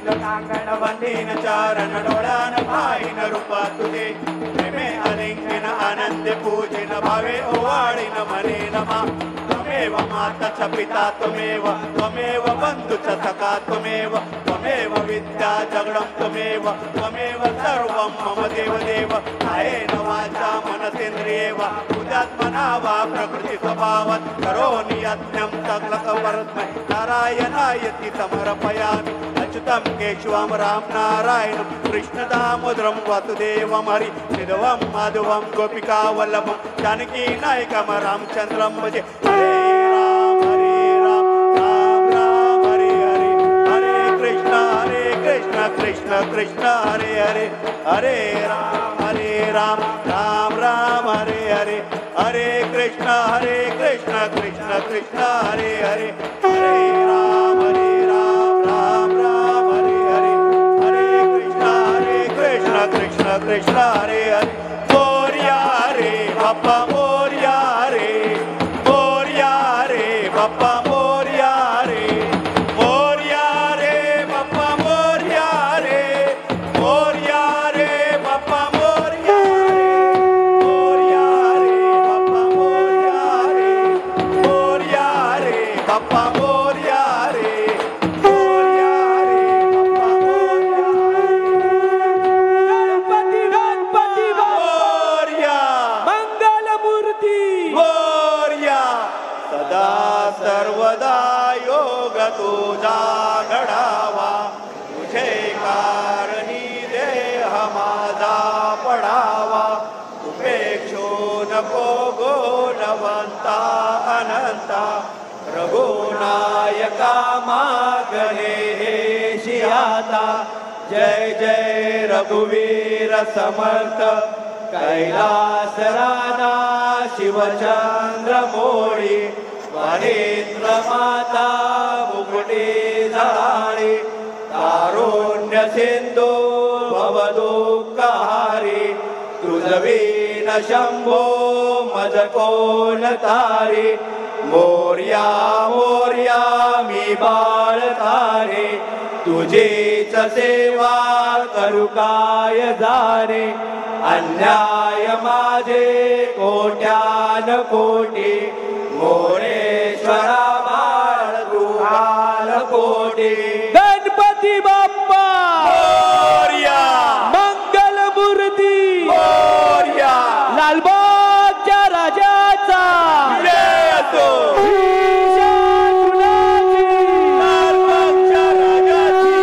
कांगण वंदीन चरण डोळ्यान पाहिन रूप तुझे प्रेमे अलिंगन आनंद पूजिन भावे ओवाळीन मने नमा त्वमेव माता च पिता त्वमेव त्वमेव बंधु च सखा त्वमेव त्वमेव विद्या जगदं त्वमेव त्वमेव सर्वं मम देवदेव कायेन वाचा मनसेन्द्रियेव बुद्ध्यात्मना वा प्रकृति स्वभावात् करोमि यज्ञं सकलकर्मै नारायणायति समर्पयामि अच्युतं केशवं राम नारायणं कृष्णदामोदरं वासुदेवं हरि माधवं माधवं गोपिकावल्लभं जानकी नायकं रामचन्द्रं भजे हरे राम राम राम हरे हरे हरे कृष्ण कृष्ण कृष्ण हरे हरे हरे राम राम राम हरे हरे हरे कृष्ण कृष्ण कृष्ण हरे हरे हरे राम राम राम हरे हरे हरे कृष्ण कृष्ण कृष्ण हरे हरे मोरया रे बाप्पा मोरया रे बाप्पा मोरया रे बाप्पा मोरया रे बाप्पा मोरया रे बाप्पा मोरया रे सर्वदा योग तुझा घडावा तुझे कारणी देह माझा पडावा उपेक्षो नको गुणवंता अनंता रघुनायका मागणे हे शियाता जय जय रघुवीर समर्थ कैलास राणा शिवचंद्र मोळी वनेन्द्र माता मुकुटे झाळे कारुण्य सिंधू भवदुःखहारी तुझवीन शंभो मज कोण तारे मोरया मोरया मी बाळ तारे तुझीच सेवा करू काय जाणे अन्याय माझे कोट्यान कोटी मोरेश्वरा बाळ गुहाल कोटी गणपती बाप्पा मोरया मंगल मूर्ती मोरया लालबागच्या राजाचा जय असो लालबागच्या राजाची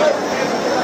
Yes.